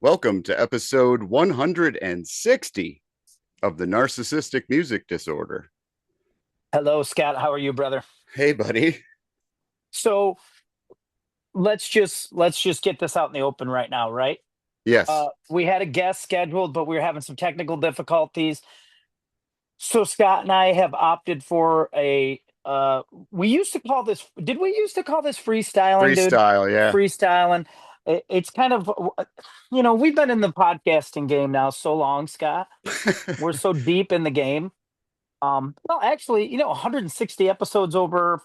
Welcome to episode 160 of the Narcissistic Music Disorder. Hello, Scott. How are you, brother? Hey, buddy. So let's just get this out in the open right now, right? Yes, We had a guest scheduled, but we were having some technical difficulties. So Scott and I have opted for a we used to call this did we used to call this freestyling, dude? freestyle. Yeah. Freestyling. It's kind of we've been in the podcasting game now so long, Scott. We're so deep in the game. Well, actually, 160 episodes over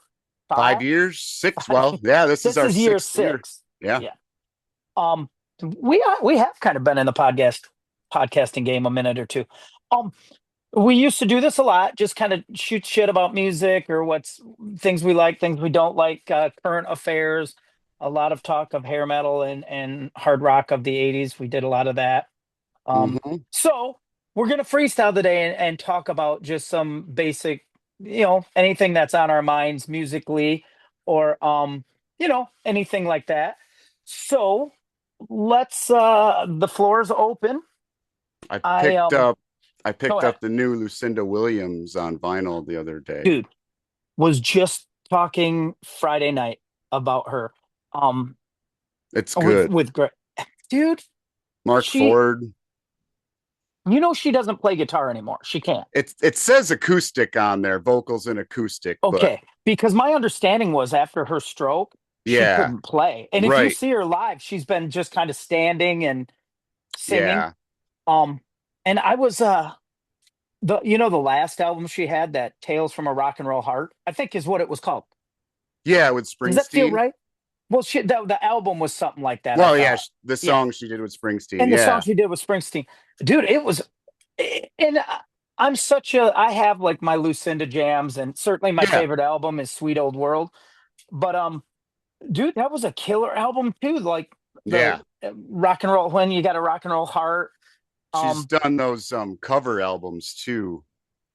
Five five. years, six. Well, yeah, this is This our is year sixth year. 6. Yeah. Yeah. Um, we have kind of been in the podcasting game a minute or two. Um, we used to do this a lot, just kind of shoot shit about music or what's things we like, things we don't like, current affairs. A lot of talk of hair metal and hard rock of the '80s. We did a lot of that. Hmm. So we're gonna freestyle today and talk about just some basic, anything that's on our minds musically, or anything like that. So let's the floor is open. I I picked up I Go picked ahead. up the new Lucinda Williams on vinyl the other day. Dude, was just talking Friday night about her. Um It's with good. with Greg. Dude, Mark she Ford. she doesn't play guitar anymore. She can't. It says acoustic on there, vocals and acoustic, but Okay, because my understanding was after her stroke, she yeah, couldn't play. And if you right. see her live, she's been just kind of standing and singing. Yeah. Um, and I was the last album she had, that Tales from a Rock and Roll Heart, I think is what it was called. Yeah, with Does that feel Springsteen. right? Well, the album was something like that, I Well, yeah, thought. the Yeah. song she did with Springsteen. And the song Yeah. she did with Springsteen, dude, it was, and I have like my Lucinda jams, and certainly my Yeah. favorite album is Sweet Old World. But dude, that was a killer album too. Like Yeah. the rock and roll, when you got a rock and roll heart. She's Um, done those cover albums too.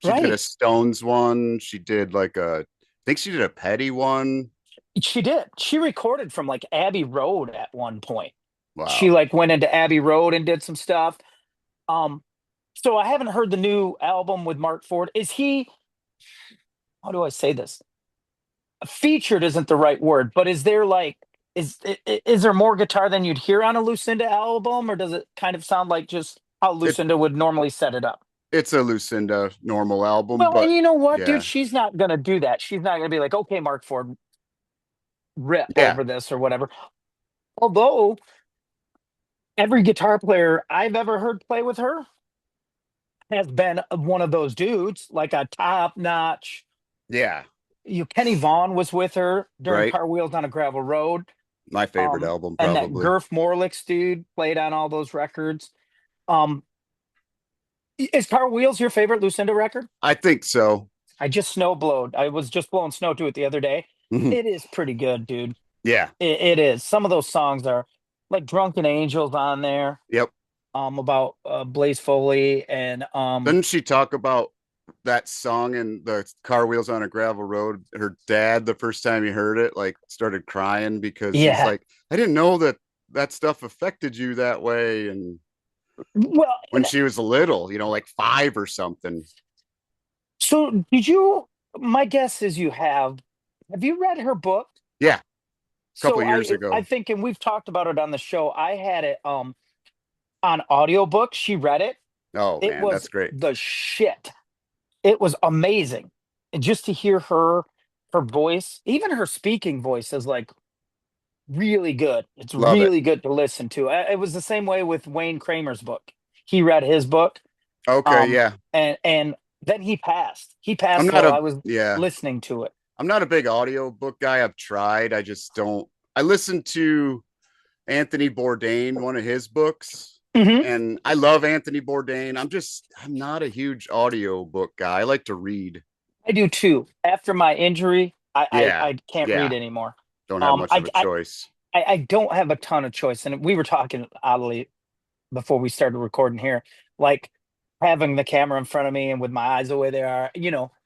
She did a right. Stones one. She did I think she did a Petty one. She did. She recorded from like Abbey Road at one point. She Wow. like went into Abbey Road and did some stuff. Um, so I haven't heard the new album with Mark Ford. Is he, how do I say this? Featured isn't the right word, but is there like, is there more guitar than you'd hear on a Lucinda album, or does it kind of sound like just how It Lucinda would normally set it up? it's a Lucinda normal album, Well, and but you know what, dude? yeah. She's not gonna do that. She's not gonna be like, okay, Mark Ford, rip Yeah. over this or whatever. Although every guitar player I've ever heard play with her has been one of those dudes, like a top notch. Yeah. Kenny Vaughn was with her during Right. Car Wheels on a Gravel Road. My favorite album And that probably. Gurf Morlix dude played on all those records. Um, is Car Wheels your favorite Lucinda record? I think so. I just snowblowed. I was just blowing snow to it the other day. Mhm. It is pretty good, dude. Yeah. It is. Some of those songs are like Drunken Angels on there. Yep. About Blaze Foley and Didn't she talk about that song in the Car Wheels on a Gravel Road? Her dad, the first time he heard it, like started crying because he's yeah. like, I didn't know that stuff affected you that way. And Well, when she was little, like five or something. so did you? My guess is you have. Have you read her book? Yeah, a couple So years I ago. think, and we've talked about it on the show. I had it on audiobook. She read it. Oh It man, was that's great. the shit. It was amazing. And just to hear her voice, even her speaking voice is like really good. It's Love it. really good to listen to. It was the same way with Wayne Kramer's book. He read his book, Okay, yeah. and then he passed. He I'm passed not while a I was yeah. listening to it. I'm not a big audio book guy. I've tried. I just don't. I listened to Anthony Bourdain, one of his books, Hmm. and I love Anthony Bourdain. I'm not a huge audio book guy. I like to read. I do too. After my injury, Yeah, I can't read yeah. anymore. Don't have Um, much of I, a I choice. I don't have a ton of choice, and we were talking oddly before we started recording here, like having the camera in front of me and with my eyes the way they are.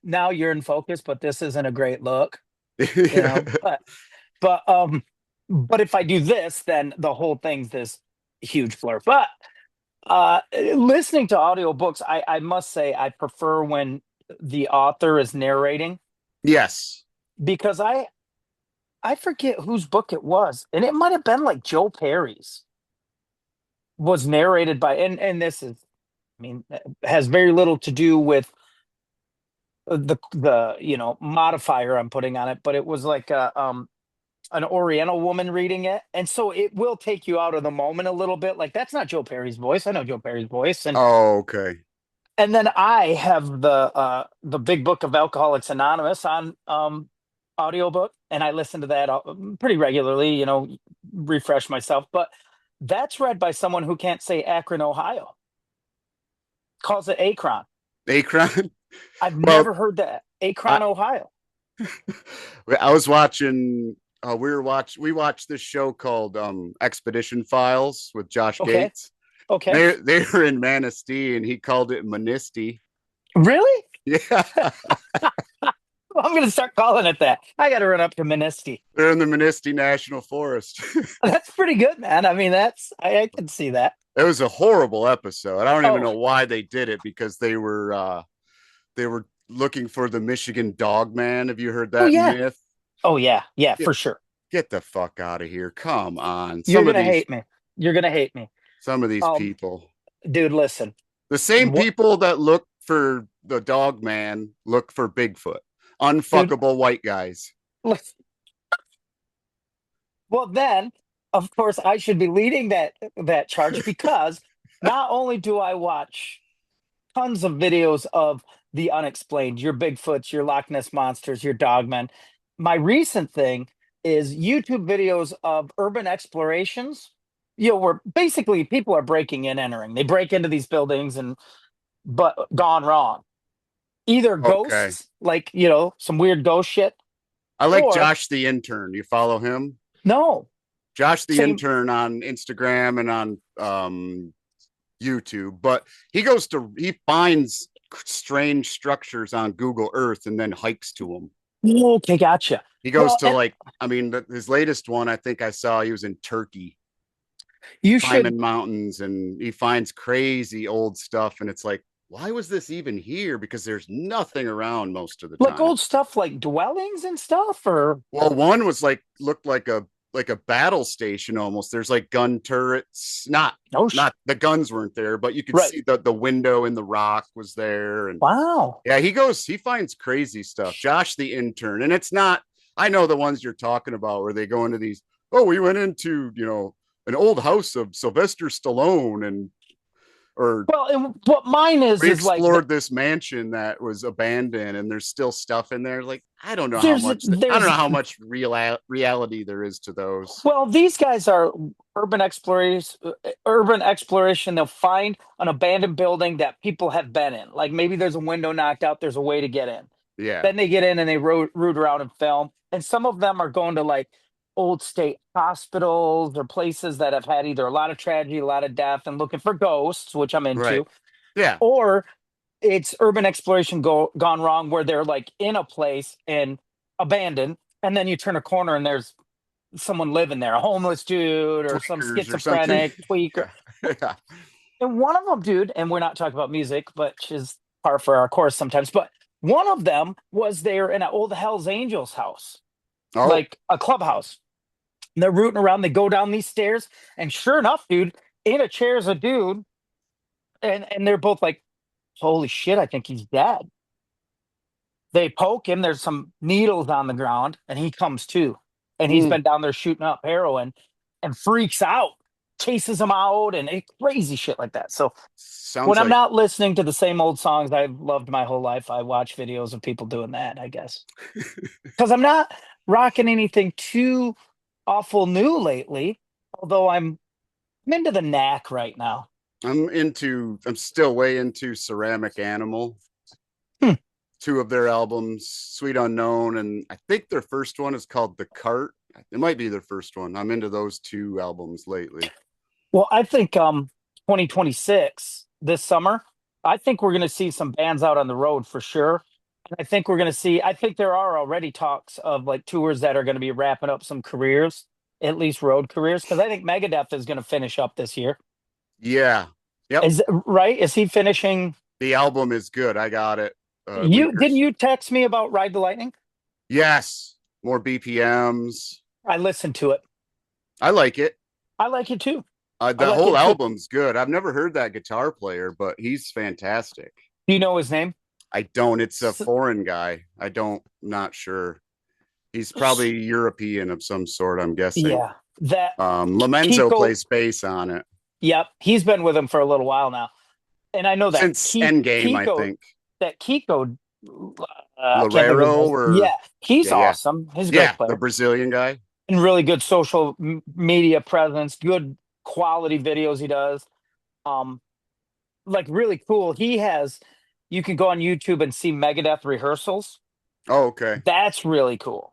Now you're in focus, but this isn't a great look. You know, but but if I do this, then the whole thing's this huge blur. But listening to audiobooks, I must say I prefer when the author is narrating Yes. because I forget whose book it was, and it might have been like Joe Perry's was narrated by, and this is, I mean, has very little to do with the modifier I'm putting on it, but it was like a an Oriental woman reading it, and so it will take you out of the moment a little bit. Like that's not Joe Perry's voice. I know Joe Perry's voice, Oh, okay. and then I have the Big Book of Alcoholics Anonymous on audiobook, and I listen to that pretty regularly. Refresh myself, but that's read by someone who can't say Akron, Ohio. Calls it Akron. Akron. I've Well, never heard that. I Akron, Ohio. I was watching. We watched this show called Expedition Files with Josh Okay. Gates. Okay. They were in Manistee, and he called it Manisty. Really? Yeah, Well, I'm going to start calling it that. I got to run up to Ministy. they're in the Manisty National Forest. That's pretty good, man. I mean, I can see that. It was a horrible episode. I don't even Oh, know why they did it because they were looking for the Michigan Dog Man. Have you heard oh that yeah. myth? Oh yeah. Yeah, Get for sure. get the fuck out of here. Come on. You're going to hate me. You're going to hate me. Some of these Um, people. dude, listen. The same What, people that look for the dog man look for Bigfoot. dude, Unfuckable white guys. listen. Well, then, of course, I should be leading that charge because not only do I watch tons of videos of the unexplained, your Bigfoots, your Loch Ness monsters, your dogmen. My recent thing is YouTube videos of urban explorations. Where basically people are breaking and entering. They break into these buildings and but gone wrong. Either Okay. ghosts, like some weird ghost shit, I like or Josh the intern. You follow him? no, Josh the same. intern on Instagram and on YouTube, but he finds strange structures on Google Earth and then hikes to them. Okay, gotcha. He goes Well, to and like, I mean, his latest one, I think I saw he was in Turkey you should climbing mountains and he finds crazy old stuff. And it's like, why was this even here? Because there's nothing around most of the like time. old stuff like dwellings and stuff, or Well, one was like, looked like a battle station almost. There's like gun turrets, oh, not the guns weren't there, but you could right. see the window in the rock was there. And Wow. yeah, he finds crazy stuff. Josh the intern. And it's not, I know the ones you're talking about where they go into these, oh, we went into, an old house of Sylvester Stallone and or Well, and what mine we is like explored this mansion that was abandoned and there's still stuff in there. Like, there's I don't know there's how much reality there is to those. well, these guys are urban explorers, urban exploration. They'll find an abandoned building that people have been in. Like maybe there's a window knocked out, there's a way to get in. Yeah. Then they get in and they root around and film. And some of them are going to like old state hospitals or places that have had either a lot of tragedy, a lot of death, and looking for ghosts, which I'm Right. into, Yeah. or it's urban exploration gone wrong where they're like in a place and abandoned, and then you turn a corner and there's someone living there, a homeless dude or some Tweakers or something. schizophrenic tweaker. Yeah. Yeah. And one of them, dude, and we're not talking about music, which is par for our course sometimes, but one of them was there in an old Hell's Angels house, Oh, like a clubhouse. And they're rooting around, they go down these stairs, and sure enough, dude, in a chair is a dude, and they're both like, holy shit, I think he's dead. They poke him. There's some needles on the ground, and he comes to. And he's mm, been down there shooting up heroin and freaks out, chases him out, and crazy shit like that. So when sounds I'm like not listening to the same old songs I've loved my whole life, I watch videos of people doing that, I guess. Because I'm not rocking anything too awful new lately, although I'm into the knack right now. I'm still way into Ceramic Animal. Hmm. Two of their albums, Sweet Unknown, and I think their first one is called The Cart. It might be their first one. I'm into those two albums lately. Well, I think 2026 this summer, I think we're going to see some bands out on the road for sure. And I think we're going to see I think there are already talks of like tours that are going to be wrapping up some careers. at least road careers? Because I think Megadeth is going to finish up this year. Yeah. Yep. Is right? Is he finishing? The album is good. I got it. You didn't you text me about Ride the Lightning? Yes. More BPMs. I listened to it. I like it. I like it too. I The like whole it too. album's good. I've never heard that guitar player, but he's fantastic. Do you know his name? I don't. It's a S- foreign guy. I don't. Not sure. He's probably European of some sort. I'm guessing. Yeah, that Lomenzo Kiko. plays bass on it Yep, he's been with him for a little while now, and I know that since Endgame, I Kiko, think. that Kiko. I can't think of Lorero his. or Yeah, he's yeah, yeah, awesome. He's a great yeah, the player Brazilian guy. and really good social media presence. Good quality videos he does. Um, like really cool. He has. You can go on YouTube and see Megadeth rehearsals. Oh, okay. That's really cool.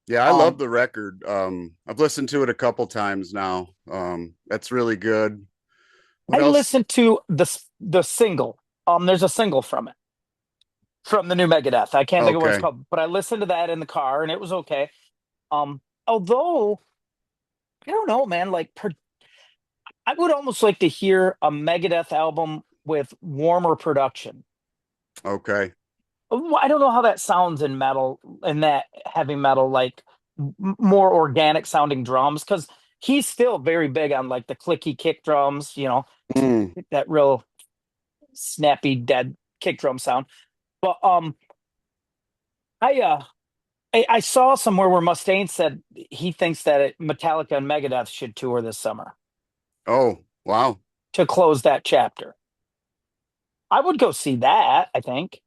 Yeah, I love Um, the record. I've listened to it a couple times now. That's really good. What I else? listened to the single. There's a single from it, from the new Megadeth. I can't think of what it's Okay. called, but I listened to that in the car and it was okay. Although I don't know, man, I would almost like to hear a Megadeth album with warmer production. Okay. I don't know how that sounds in metal, in that heavy metal, like more organic sounding drums, because he's still very big on like the clicky kick drums, Mm, that real snappy dead kick drum sound. But I uh I saw somewhere where Mustaine said he thinks that Metallica and Megadeth should tour this summer oh, wow. to close that chapter. I would go see that, I think.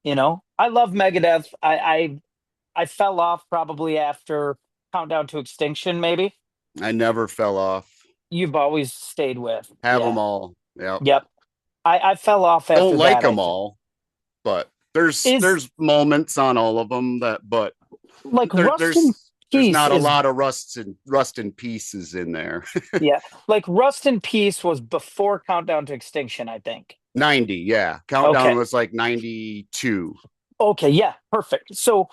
I love Megadeth. I fell off probably after Countdown to Extinction, maybe. I never fell off. You've always stayed with. Have them Yeah. all. Yep. Yep. I fell off Don't after like that, I them think. all, but there's Is there's moments on all of them that, but like there Rust in there's Peace not a is lot of rust and pieces in there. yeah. Like Rust in Peace was before Countdown to Extinction, I think. 90, yeah. Countdown Okay. was like 92. Okay, yeah, perfect. So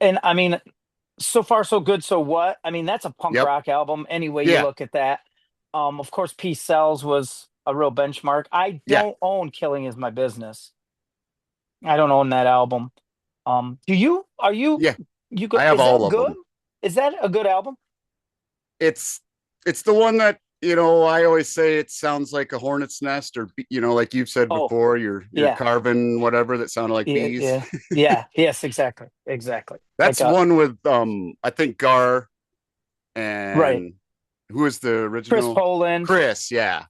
and I mean, so far so good. So what? I mean, that's a punk Yep. rock album any way you Yeah. look at that. Of course, Peace Sells was a real benchmark. I Yeah. don't own Killing Is My Business. I don't own that album. Do you? Are you? Yeah. You go? I have Is all that of good? them. Is that a good album? It's it's the one that, I always say it sounds like a hornet's nest, or like you've said Oh, before, you're yeah, carving whatever that sounded like yeah, bees. yeah, yeah. Yes, exactly, exactly. Like That's one with I think Gar right, and who is the Chris original? Poland, Chris, yeah.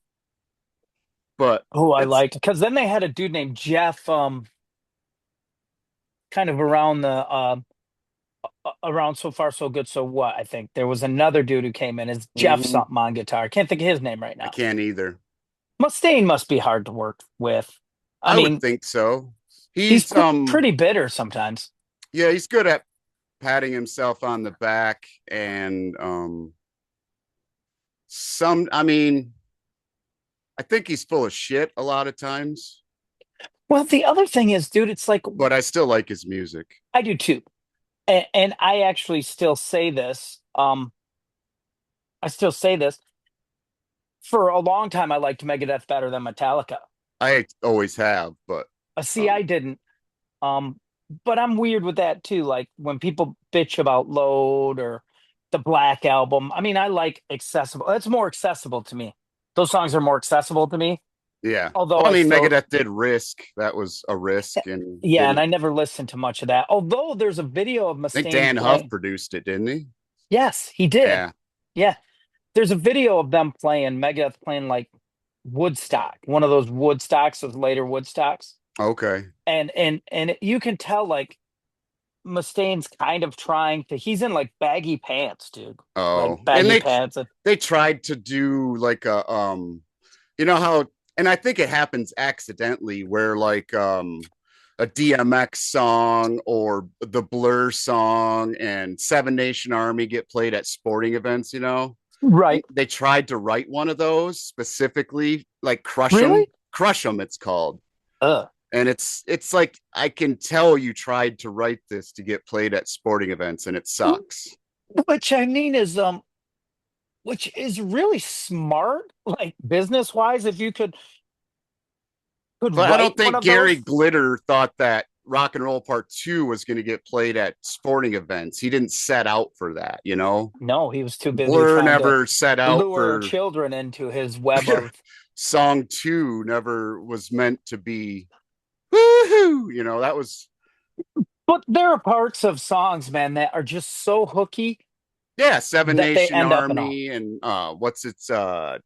But who I it's liked, because then they had a dude named Jeff. Kind of around around So Far So Good So What. I think there was another dude who came in as Jeff mhm, something on guitar. Can't think of his name right I now. can't either. Mustaine must be hard to work with. I I would mean, think so. he's He's pretty bitter sometimes. yeah, he's good at patting himself on the back, and I mean, I think he's full of shit a lot of times, Well, the other thing is, dude, it's like but I still like his music. I do too, and I actually still say this. I still say this. For a long time, I liked Megadeth better than Metallica. I always have, but See, I um didn't. Um, but I'm weird with that too. Like when people bitch about Load or the Black Album, I mean, I like accessible. That's more accessible to me. Those songs are more accessible to me. yeah. Although Well, I I mean, still, Megadeth did Risk. That was a risk, and yeah, and didn't I never listened to much of that. Although there's a video of I think Mustaine Dan Huff playing. produced it, didn't he? Yes, he did. Yeah. Yeah, there's a video of them playing Megadeth playing like Woodstock, one of those Woodstocks, those later Woodstocks, Okay. and you can tell like Mustaine's kind of trying to. He's in like baggy pants, dude. Like Oh, and baggy pants. they tried to do like how, and I think it happens accidentally where like a DMX song or the Blur song and Seven Nation Army get played at sporting events. Right. They tried to write one of those specifically, like Really? Crush 'em it's called. Ugh. And it's like I can tell you tried to write this to get played at sporting events and it sucks. which I mean is which is really smart, like business wise, if you could But I write don't one think of Gary those. Glitter thought that Rock and Roll Part 2 was going to get played at sporting events. He didn't set out for that, you know? No, he was too busy Blur trying to never set out lure for children into his web of. song 2 never was meant to be woohoo, you know, that was But there are parts of songs, man, that are just so hooky yeah, Seven that they Nation end up in all. Army and what's its the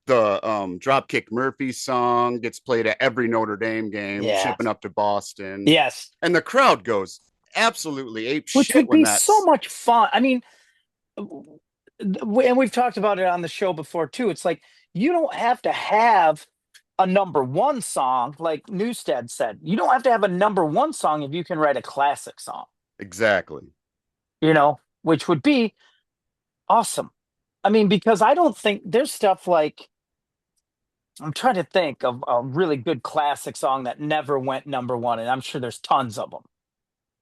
Dropkick Murphy song gets played at every Notre Dame game, Yeah. shipping up to Boston. Yes. And the crowd goes absolutely ape Which shit would when be so that's much fun. I mean, and we've talked about it on the show before too. It's like you don't have to have a number one song, like Newstead said. You don't have to have a number one song if you can write a classic song, exactly. which would be awesome. I mean, because I don't think there's stuff like I'm trying to think of a really good classic song that never went number one, and I'm sure there's tons of them.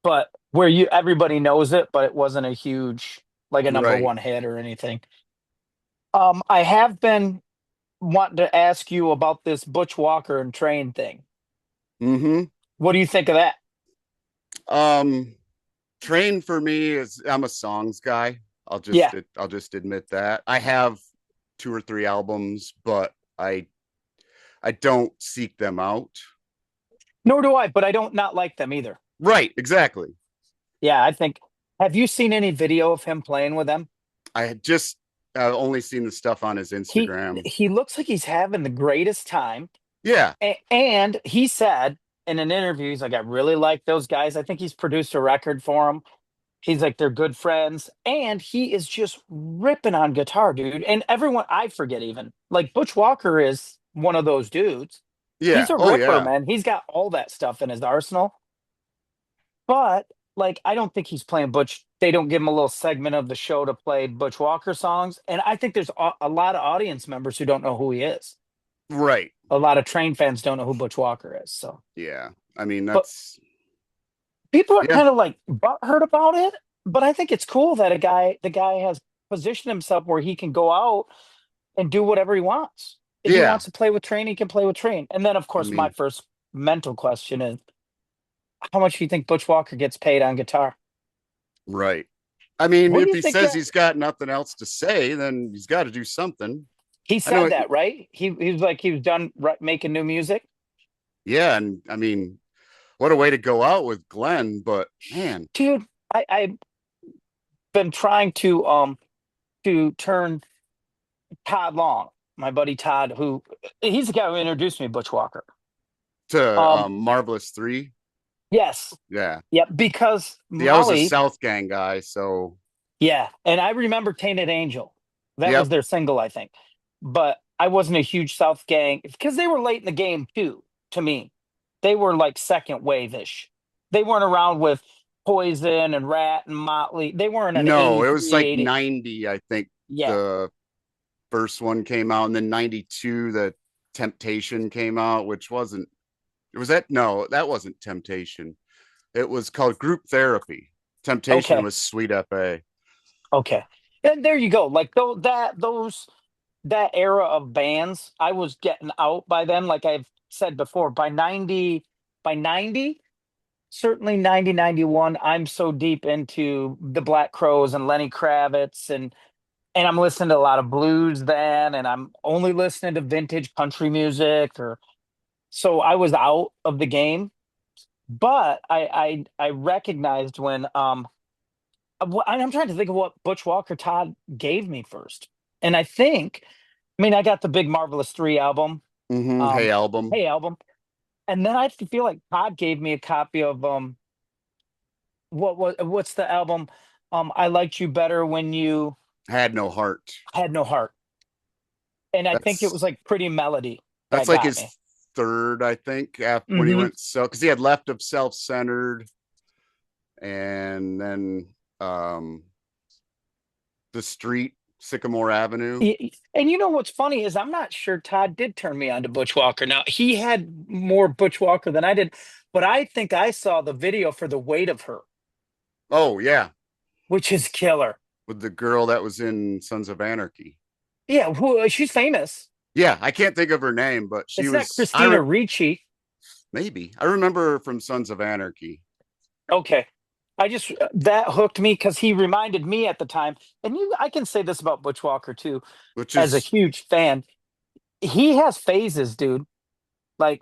But where you everybody knows it, but it wasn't a huge like a number Right. one hit or anything. I have been wanting to ask you about this Butch Walker and Train thing. Mm-hmm. What do you think of that? Um Train for me is I'm a songs guy. Yeah, I'll just admit that. I have two or three albums, but I don't seek them out. nor do I, but I don't not like them either. Right, exactly. Yeah, I think. Have you seen any video of him playing with them? I had just only seen the stuff on his He Instagram. he looks like he's having the greatest time. Yeah, And he said in an interview, he's like, I really like those guys. I think he's produced a record for them. He's like, they're good friends. And he is just ripping on guitar, dude. And everyone, I forget even, like Butch Walker is one of those dudes. He's yeah, a oh ripper, yeah, man. He's got all that stuff in his arsenal. But like, I don't think he's playing Butch. They don't give him a little segment of the show to play Butch Walker songs. And I think there's a lot of audience members who don't know who he is. right, A lot of Train fans don't know who Butch Walker is. So, yeah. I mean, but that's people are yeah, kind of like butthurt about it. But I think it's cool that the guy has positioned himself where he can go out and do whatever he wants. If he yeah. wants to play with Train, he can play with Train. And then, of I course, my mean, first mental question is, how much do you think Butch Walker gets paid on guitar? right. I mean, What do if you he think says that he's got nothing else to say, then he's got to do something. he I know, said that, right? He was like he was done making new music. yeah, and I mean, what a way to go out with Glenn, but man, Dude, I've been trying to turn Todd Long, my buddy Todd, who he's the guy who introduced me to Butch Walker. to Um, Marvelous 3, yes, yeah. yep, because See, I was a Molly, South Gang guy, so yeah, and I remember Tainted Angel. That was yep. their single, I think. But I wasn't a huge South Gang because they were late in the game too, to me. They were like second wave-ish. They weren't around with Poison and Rat and Motley. They weren't an No, it was 83, like 80. 90, I think Yeah. the first one came out, and then 92, the Temptation came out, which wasn't, was that? No, that wasn't Temptation. It was called Group Therapy. Temptation Okay. was Sweet FA. Okay. And there you go. Like that era of bands, I was getting out by then, like I've said before, by 90, certainly 90, 91. I'm so deep into the Black Crows and Lenny Kravitz and I'm listening to a lot of blues then, and I'm only listening to vintage country music or so I was out of the game. But I recognized when I'm trying to think of what Butch Walker Todd gave me first. And I mean, I got the big Marvelous 3 album, Mm-hmm. Hey um, album. Hey album. And then I feel like Todd gave me a copy of what's the album? I liked you better when you Had no heart. had no heart. And I think it That's was like Pretty Melody that's that like got his me. third, I think, after when he Hmm. went so because he had Left of Self-Centered and then the street, Sycamore Avenue. And you know what's funny is I'm not sure Todd did turn me on to Butch Walker. Now he had more Butch Walker than I did, but I think I saw the video for The Weight of Her, Oh yeah. which is killer. with the girl that was in Sons of Anarchy. Yeah, she's famous. Yeah, I can't think of her name, but she It's not was. Christina Ricci. Maybe I remember her from Sons of Anarchy, Okay. I just that hooked me because he reminded me at the time, and I can say this about Butch Walker too, which as a is huge fan. He has phases, dude. Like,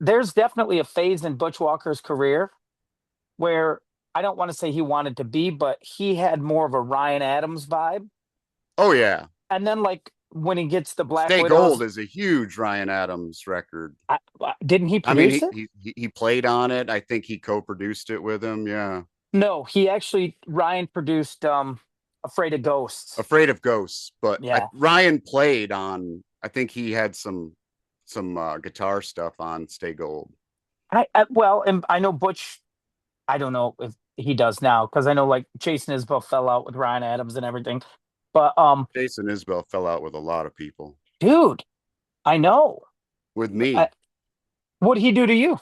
there's definitely a phase in Butch Walker's career where I don't want to say he wanted to be, but he had more of a Ryan Adams vibe. oh yeah, And then, like, when he gets the Black Stay Gold Widows, is a huge Ryan Adams record. didn't he I mean, produce it? he played on it. I think he co-produced it with him. Yeah, No, he actually Ryan produced Afraid of Ghosts. Afraid of Ghosts, but Yeah. Ryan played on. I think he had some guitar stuff on Stay Gold. Well, and I know Butch. I don't know if he does now because I know like Jason Isbell fell out with Ryan Adams and everything. But Jason Isbell fell out with a lot of people. dude, I know. With I, me, what'd he do to you?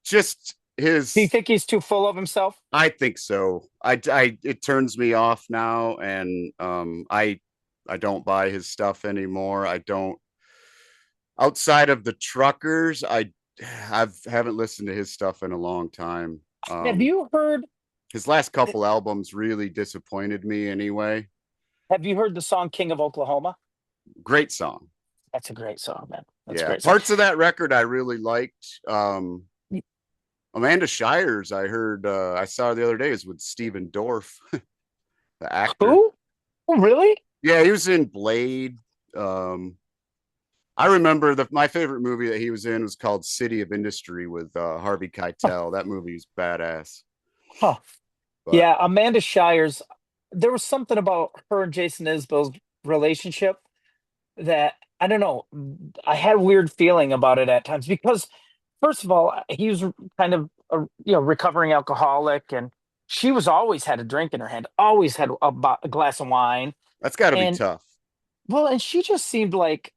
just Do you his. think he's too full of himself? I think so. It turns me off now, and I don't buy his stuff anymore. I don't. Outside of the truckers, haven't listened to his stuff in a long time. Have you heard? His last couple albums really disappointed me anyway. Have you heard the song "King of Oklahoma"? Great song. That's a great song, man. That's a Yeah. great song. Parts of that record I really liked. Amanda Shires, I heard I saw the other day is with Steven Dorff, the actor. Who? Oh, really? Yeah, he was in Blade. Um I remember my favorite movie that he was in was called City of Industry with Harvey Keitel. That movie is badass. Huh. But Yeah, Amanda Shires. There was something about her and Jason Isbell's relationship that I don't know. I had a weird feeling about it at times because, first of all, he was kind of a recovering alcoholic, and she was always had a drink in her hand, always had a glass of wine, that's got to be and tough. well, and she just seemed like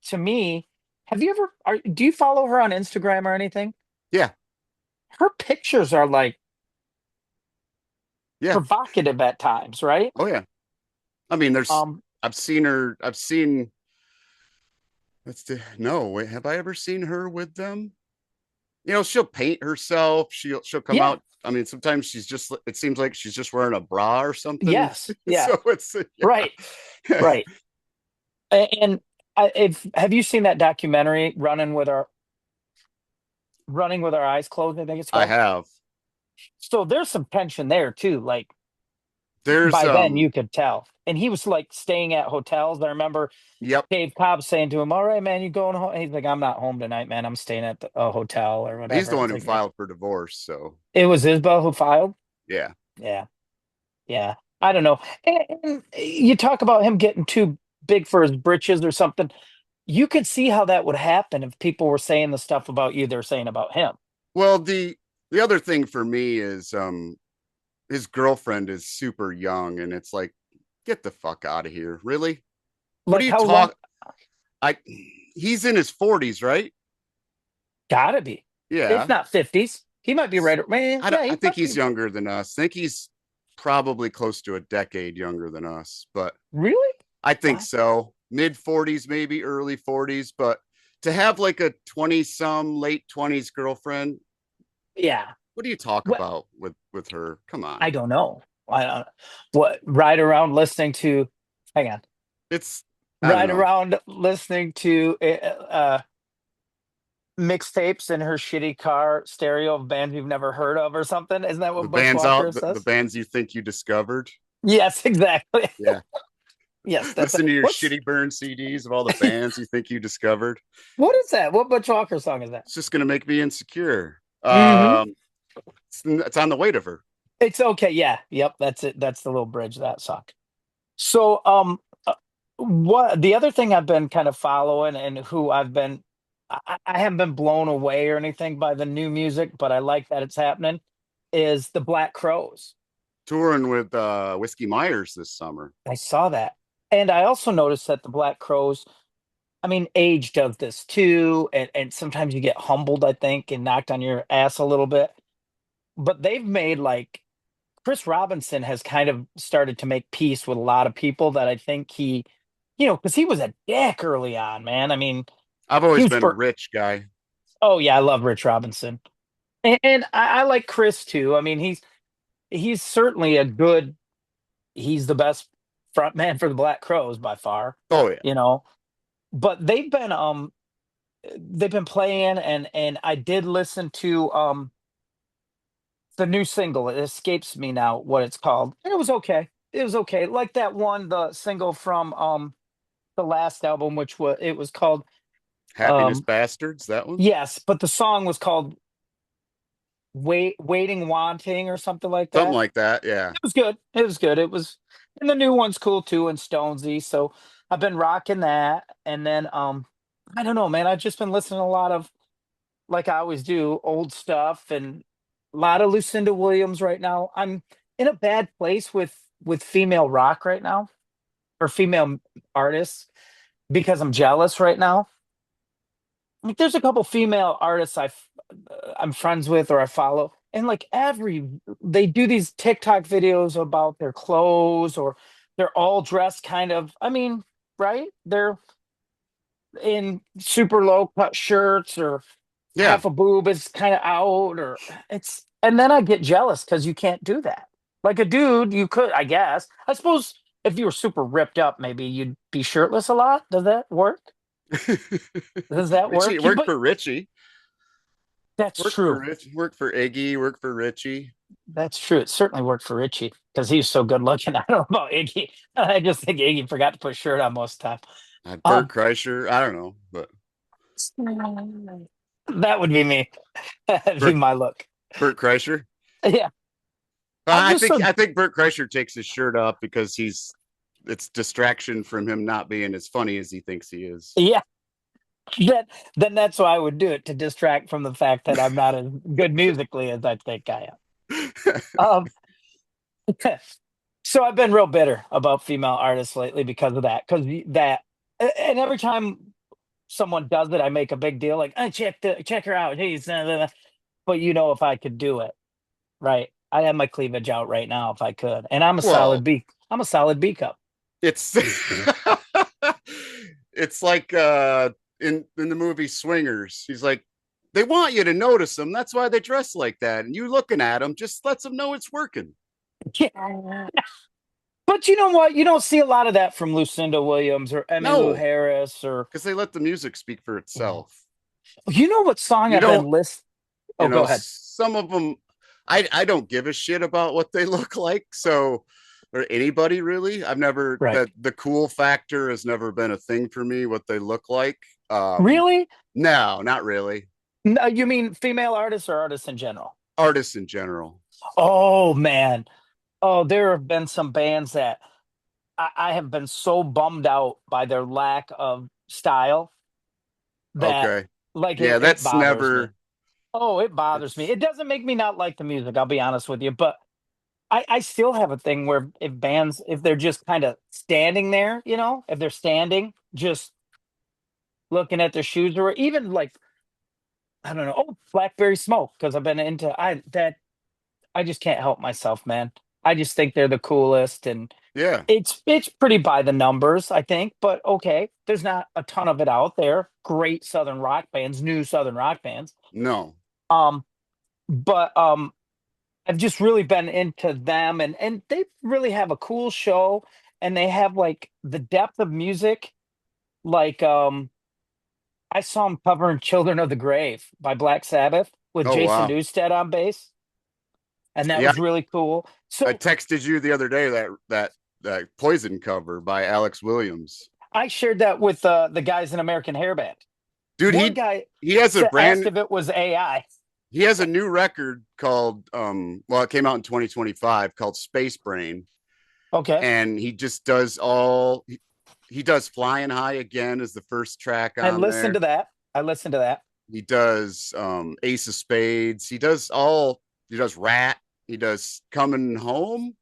to me. Have you ever? Do you follow her on Instagram or anything? Yeah, Her pictures are like yeah. provocative at times, right? Oh yeah. I mean, there's. Um, I've seen her. I've seen. That's the no. Wait, have I ever seen her with them? She'll paint herself. She'll come yeah, out. I mean, sometimes she's just. It seems like she's just wearing a bra or something. yes, yeah, So it's right, yeah. right. And if have you seen that documentary Running with Our Eyes Closed, I think it's I called. have. So there's some tension there too. Like, There's by then you could tell. And he was like staying at hotels. I remember Yep. Dave Cobb saying to him, "All right, man, you going home?" And he's like, "I'm not home tonight, man. I'm staying at a hotel or He's the whatever." one It's who like, yeah. filed for divorce. So It was Isbell who filed. yeah. Yeah, yeah. I don't know. And you talk about him getting too big for his britches or something. You could see how that would happen if people were saying the stuff about you they're saying about him. Well, the other thing for me is his girlfriend is super young, and it's like, get the fuck out of here. Really? What are Like you how long? talk? I He's in his 40s, right? Gotta be. If Yeah. not 50s. He might be right. Man, I don't, yeah, I he think might he's be. younger than us. I think he's probably close to a decade younger than us, but Really? I think Wow. so. Mid 40s, maybe early 40s, but to have like a 20 some late 20s girlfriend, Yeah. what do you talk Well, about with her? Come I on. don't know. I don't what ride around listening to hang on. It's I don't Ride know. around listening to mixtapes in her shitty car stereo of bands you've never heard of or something. Isn't that what Butch Walker The says? bands you think you discovered. Yes, exactly. Yeah. Yes, that's Listen to your what's shitty burn CDs of all the bands you think you discovered. what is that? What Butch Walker song is that? It's just gonna make me insecure. Hmm. It's on the weight of her. It's okay. Yeah. Yep. That's it. That's the little bridge that song. So, what the other thing I've been kind of following and who I haven't been blown away or anything by the new music, but I like that it's happening, is the Black Crows. Touring with Whiskey Myers this summer. I saw that. And I also noticed that the Black Crows, I mean, age does this too. And sometimes you get humbled, I think, and knocked on your ass a little bit. But they've made like Chris Robinson has kind of started to make peace with a lot of people that I think he, because he was a dick early on, man. I mean, I've he always was been a for, Rich guy. oh yeah, I love Rich Robinson. And I like Chris too. I mean, he's certainly he's the best front man for the Black Crows by far, Oh yeah. you know. But they've been playing, and I did listen to the new single. It escapes me now what it's called. And it was okay. It was okay. Like that one, the single from the last album, which was called Happiness um Bastards, that one? yes, but the song was called Waiting Wanting or something like Something that. like that. Yeah. It was good. It was good. It was, and the new one's cool too, and Stonesy. So I've been rocking that. And then I don't know, man. I've just been listening to a lot of, like I always do, old stuff, and a lot of Lucinda Williams right now. I'm in a bad place with female rock right now, or female artists, because I'm jealous right now. Like there's a couple female artists I'm friends with or I follow, and like they do these TikTok videos about their clothes, or they're all dressed kind of, I mean, right? They're in super low cut shirts, or Yeah. half a boob is kind of out, or it's, and then I get jealous because you can't do that. Like a dude, you could, I guess. I suppose if you were super ripped up, maybe you'd be shirtless a lot. Does that work? Does that Richie, work? it worked But for Richie. that's Worked for true. Rich, worked for Iggy, worked for Richie. That's true. It certainly worked for Richie because he's so good looking. I don't know about Iggy. I just think Iggy forgot to put a shirt on most of the time. Bert Um, Kreischer. I don't know, but that would be me. That'd be Bert my look. Bert Kreischer. Yeah. I'm I just think so, I think Bert Kreischer takes his shirt off because it's distraction from him not being as funny as he thinks he is. yeah. That then that's why I would do it, to distract from the fact that I'm not as good musically as I think I am. So I've been real bitter about female artists lately because of that. Because that, and every time someone does it, I make a big deal, like, check her out. Hey, but if I could do it, right? I have my cleavage out right now if I could, and I'm a solid Well, B. I'm a solid B cup. it's it's like in the movie Swingers. He's like, they want you to notice them. That's why they dress like that. And you looking at them just lets them know it's working. Yeah. But you know what? You don't see a lot of that from Lucinda Williams or Emmylou No, Harris, or because they let the music speak for itself. you know what song You I've been don't, list. you Oh, go know, ahead. some of them, I don't give a shit about what they look like. So, or anybody really. I've never, Right. that the cool factor has never been a thing for me, what they look like. Really? No, not really. No, you mean female artists or artists in general? Artists in general. Oh man. Oh, there have been some bands that I have been so bummed out by their lack of style that, Okay. like, Yeah, it that's bothers me. never, Oh, it bothers me. it's, It doesn't make me not like the music, I'll be honest with you, but I still have a thing where if bands, if they're just kind of standing there, if they're standing, just looking at their shoes, or even like, I don't know, oh, Blackberry Smoke, because I've been into I just can't help myself, man. I just think they're the coolest, and yeah, it's pretty by the numbers, I think, but okay, there's not a ton of it out there. Great southern rock bands, new southern rock bands. no, Um, but I've just really been into them, and they really have a cool show, and they have like the depth of music. Like I saw them covering Children of the Grave by Black Sabbath with oh, Jason wow. Newsted on bass, and that Yeah, was really cool. I So texted you the other day that Poison cover by Alex Williams. I shared that with the guys in American Hairband. Dude, One guy he has a asked brand if it was AI. he has a new record called well, it came out in 2025 called Space Brain, Okay, and he just does he does Flying High Again as the first track I on listened to there. that. I listened to that He does Ace of Spades. He does Rat. He does Coming Home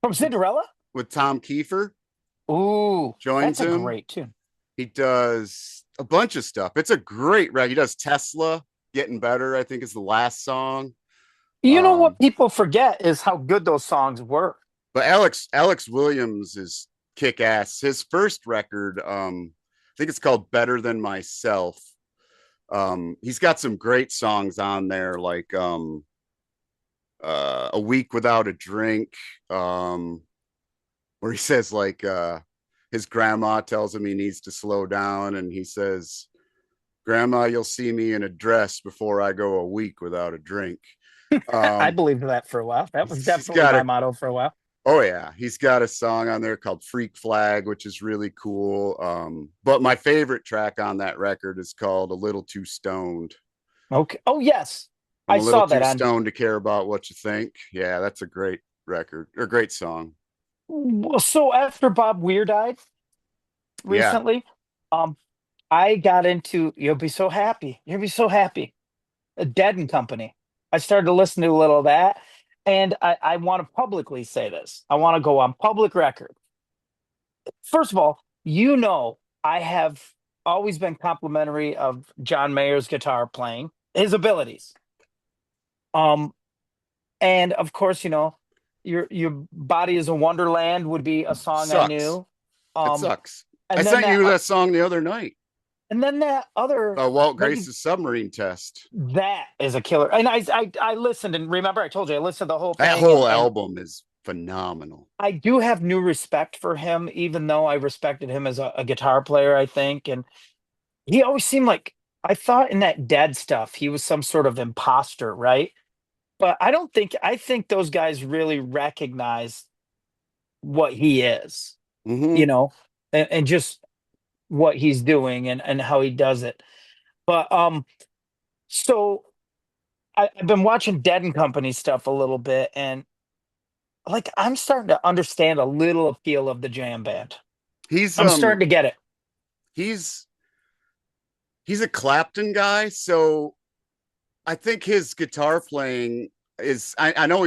from with Cinderella. Tom Kiefer Ooh, joins that's a him. great tune. He does a bunch of stuff. It's a great record. He does Tesla Getting Better, I think is the last song. You know what Um, people forget is how good those songs were. but Alex Williams is kick ass. His first record, I think it's called Better Than Myself. He's got some great songs on there, like A Week Without a Drink, where he says like his grandma tells him he needs to slow down, and he says, "Grandma, you'll see me in a dress before I go a week without a drink." I Um, believed that for a while. That was he's definitely got my a motto for a while. Oh yeah, he's got a song on there called Freak Flag, which is really cool. But my favorite track on that record is called A Little Too Stoned. Okay. Oh yes, I'm I a little saw that too on. stoned to care about what you think. Yeah, that's a great record or great song. Well, so after Bob Weir died Yeah, recently, um, I got into. You'll be so happy. You'll be so happy. Dead and Company. I started to listen to a little of that, and I want to publicly say this. I want to go on public record. First of all, I have always been complimentary of John Mayer's guitar playing, his abilities. Um, and of course, your body is a wonderland would be a song I sucks. knew. It Um, sucks. I and then sent you that song the other night. that other Walt that you Grace's Submarine Test. that is a killer. And I listened, and remember I told you I listened to the whole That thing, whole and album is phenomenal. I do have new respect for him, even though I respected him as a guitar player, I think. And he always seemed like I thought in that Dead stuff, he was some sort of imposter, right? But I think those guys really recognize what he is, you Mm-hmm. know, and just what he's doing and how he does it. But so I've been watching Dead and Company stuff a little bit, and like I'm starting to understand a little appeal of the jam band. He's I'm starting to get it. he's he's a Clapton guy, so I think his guitar playing is. I know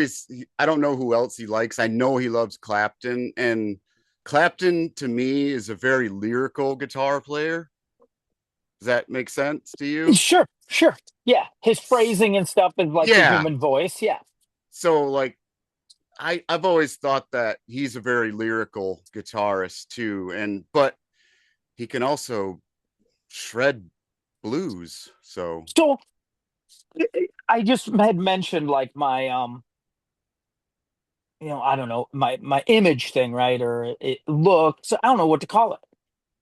I don't know who else he likes. I know he loves Clapton, and Clapton to me is a very lyrical guitar player. Does that make sense to you? Sure, sure. Yeah. His phrasing and stuff is like the Yeah. human voice. Yeah. So like I've always thought that he's a very lyrical guitarist too, and but he can also shred blues. So So I just had mentioned like my I don't know, my image thing, right? Or it looks, I don't know what to call it.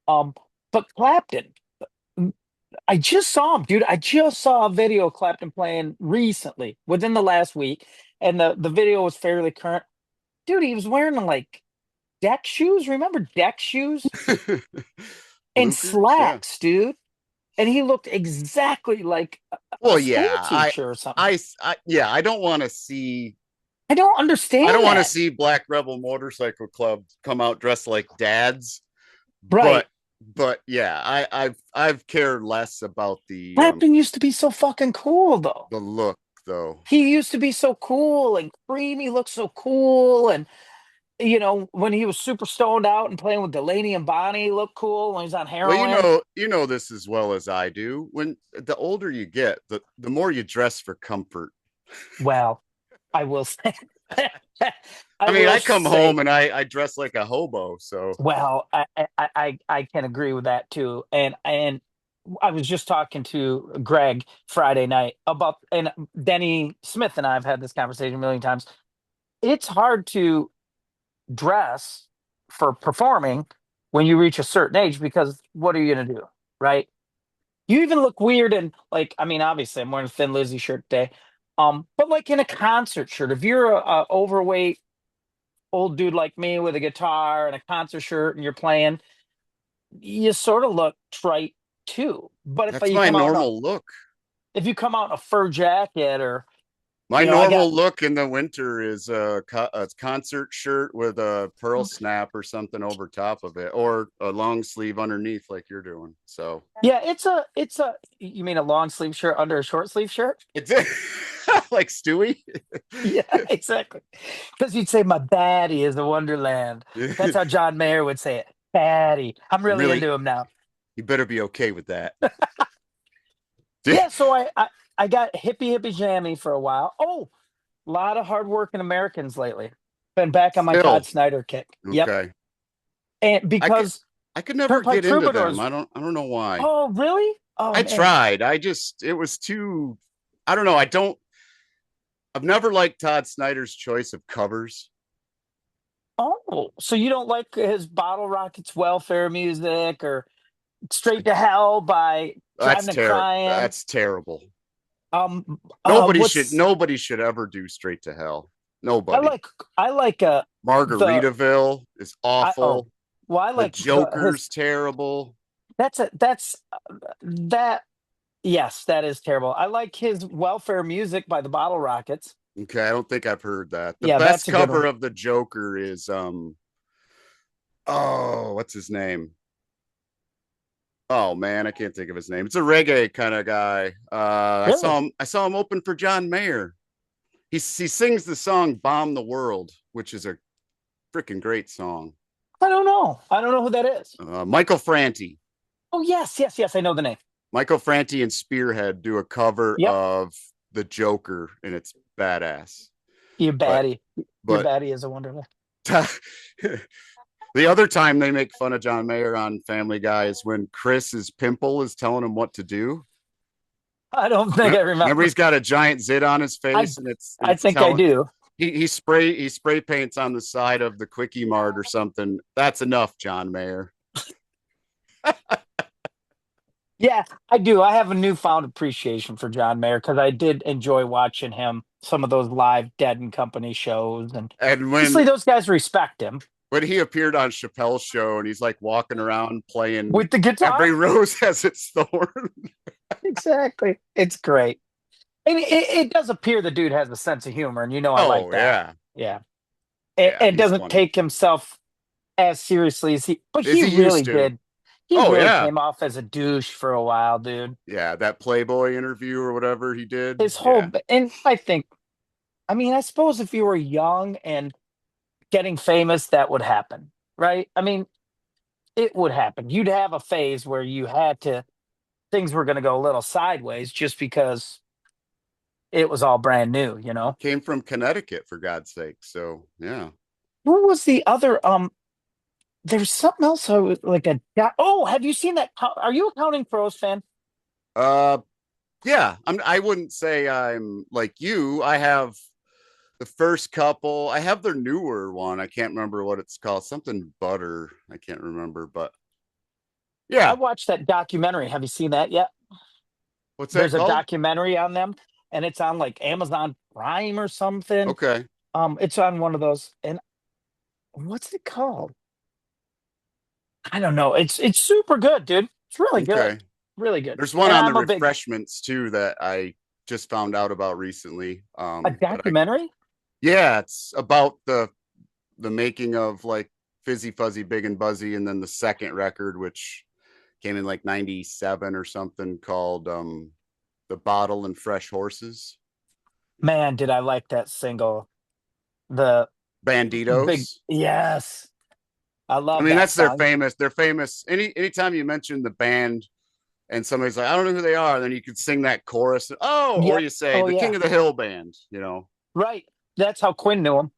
Um, but Clapton, I just saw him, dude. I just saw a video of Clapton playing recently, within the last week, and the video was fairly current. Dude, he was wearing like deck shoes. Remember deck shoes and Bluchers, yeah. slacks, dude. And he looked exactly like a Well, school yeah, teacher or something. yeah, I don't want to see. I don't I don't understand want to that. see Black Rebel Motorcycle Club come out dressed like dads, Right. but yeah, I've cared less about Clapton used to be so fucking cool, though. the look though. He used to be so cool and creamy, looked so cool. And, when he was super stoned out and playing with Delaney and Bonnie, he looked cool when he was on Well, heroin. you know this as well as I do. When the older you get, the more you dress for comfort. Well, I will say, I I mean, will I come home say, and I dress like a hobo. So well, I can agree with that too. And I was just talking to Greg Friday night about, and Denny Smith and I have had this conversation a million times. It's hard to dress for performing when you reach a certain age because what are you going to do? Right. You even look weird. And like, I mean, obviously I'm wearing a Thin Lizzy shirt today. But like in a concert shirt, if you're a overweight old dude like me with a guitar and a concert shirt and you're playing, you sort of look trite too. But if that's you my come out in a normal look. if you come out in a fur jacket or My I got normal look in the winter is a concert shirt with a pearl snap or something over top of it, or a long sleeve underneath, like you're doing. So yeah, it's a you mean a long sleeve shirt under a short sleeve shirt? it's like Stewie. Yeah, exactly. Because you'd say my baddie is a wonderland. That's how John Mayer would say it. Baddie. I'm really Really, into him now. you better be okay with that. Yeah, so I got hippie hippie jammy for a while. Oh, lot of hardworking Americans lately. Been back on my Todd Still, Snyder kick. Yep. okay. And I could because I could never Turnpike get into them. Troubadours. I don't know why. Oh, really? Oh I man. tried. It was too, I don't know. I've never liked Todd Snyder's choice of covers. Oh, so you don't like his Bottle Rockets welfare music or Straight to Hell by Driving to Crime? That's terrible. What's Nobody should ever do Straight to Hell. I Nobody. like I like the Margaritaville is I oh awful. well I The like the his Joker's terrible. that's that yes, that is terrible. I like his welfare music by the Bottle Rockets. Okay, I don't think I've heard that. The Yeah, best that's a good cover one. of the Joker is oh, what's his name? Oh man, I can't think of his name. It's a reggae kind of guy. Really? I saw him open for John Mayer. He sings the song "Bomb the World," which is a freaking great song. I don't know. I don't know who that is. Michael Franti. Oh yes, yes, yes. I know the name. Michael Franti and Spearhead do a cover Yep. of the Joker, and it's badass. You But baddie. Your but baddie is a wonderful. the other time they make fun of John Mayer on Family Guy is when Chris's pimple is telling him what to do. I don't think I Remember, remember. he's got a giant zit on his I face, and I it's think I telling do. he spray paints on the side of the Quickie Mart or something. That's enough, John Mayer. Yeah, I do. I have a newfound appreciation for John Mayer because I did enjoy watching him some of those live Dead and Company shows, and And obviously those guys respect him when he appeared on Chappelle's show, and he's like walking around playing with the guitar. "Every Rose Has Its Thorn." Exactly. It's great. And it does appear the dude has a sense of humor, and I like Oh that. yeah, Yeah. yeah, And he's doesn't funny take himself as seriously as but as he he really used to. did. He Oh really yeah, came off as a douche for a while, dude. yeah, that Playboy interview or whatever he did. His Yeah, whole, and I mean, I suppose if you were young and getting famous, that would happen, right? I mean, it would happen. You'd have a phase where things were going to go a little sideways just because it was all brand new, you he know? came from Connecticut for God's sake. So yeah. What was the other, there's something else I was like oh, have you seen that? Are you a Counting Crows fan? Uh, yeah. I wouldn't say I'm like you. I have the first couple. I have their newer one. I can't remember what it's called. Something Butter. I can't remember, but I yeah. watched that documentary. Have you seen that yet? What's that There's a called? documentary on them, and it's on like Amazon Prime or something. Okay. It's on one of those, and what's it called? I don't know. It's super good, dude. It's really good, Okay. really good. There's one And on the I'm a big refreshments too that I just found out about recently. a But I documentary. yeah, it's about the making of like Fizzy Fuzzy Big and Buzzy, and then the second record, which came in like 97 or something, called The Bottle and Fresh Horses. Man, did I like that single? The big Banditos. yes, I I love mean, that that's song. they're famous. Anytime you mention the band and somebody's like, I don't know who they are, then you could sing that chorus. Oh, or Yep. you say Oh the King yeah. of the Hill band, Right. That's how Quinn knew him.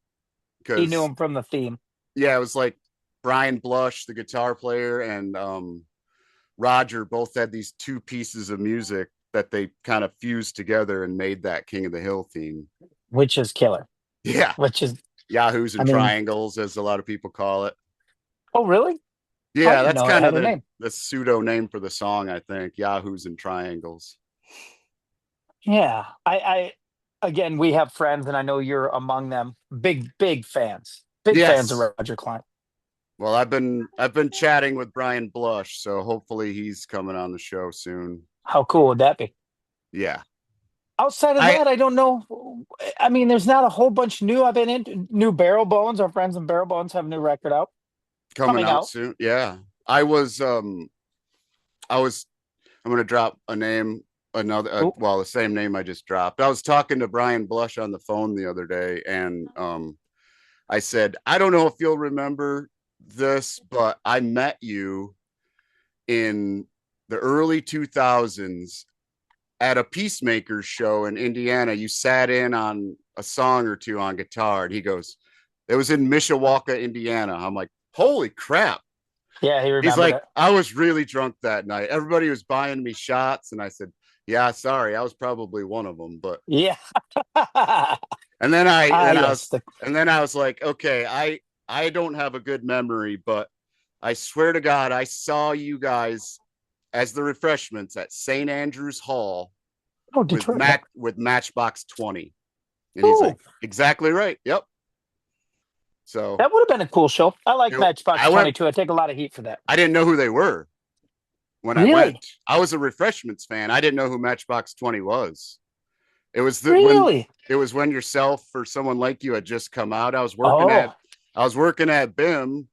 He knew because him from the theme. yeah, it was like Brian Blush, the guitar player, and Roger both had these two pieces of music that they kind of fused together and made that King of the Hill theme. Which is killer. Yeah, Which is, Yahoos I and mean, Triangles, as a lot of people call it. oh really? I Yeah, didn't that's know it kind of had a name. the pseudo name for the song, I think. Yahoos and Triangles. Yeah, again, we have friends, and I know you're among them. Big fans of Yes. Roger Klein. Well, I've been chatting with Brian Blush, so hopefully he's coming on the show soon. How cool would that be? Yeah. Outside of I that, I don't know. I mean, there's not a whole bunch new. I've been into new Barrel Bones. Our friends in Barrel Bones have a new record out, coming coming out out. soon. Yeah. I was I was I'm gonna drop a name, Ooh, well, the same name I just dropped. I was talking to Brian Blush on the phone the other day, and I said, I don't know if you'll remember this, but I met you in the early 2000s at a Peacemakers show in Indiana, you sat in on a song or two on guitar. And he goes, it was in Mishawaka, Indiana. I'm like, holy crap. Yeah, he He's remembered like, it. I was really drunk that night. Everybody was buying me shots. And I said, yeah, sorry. I was probably one of them. But, Yeah. and then I, then I was, Yes. and then I was like, okay, I don't have a good memory, but I swear to God, I saw you guys as the refreshments at St. Andrews Hall Oh, with Detroit. Yeah. with Matchbox 20. And he's Ooh, like, exactly right. Yep. So that would have been a cool show. I like Matchbox I went, 22. I take a lot of heat for that. I didn't know who they were when I went. Really? I was a refreshments fan. I didn't know who Matchbox 20 was. It was Really? when yourself or someone like you had just come out. Oh, I was working at BIM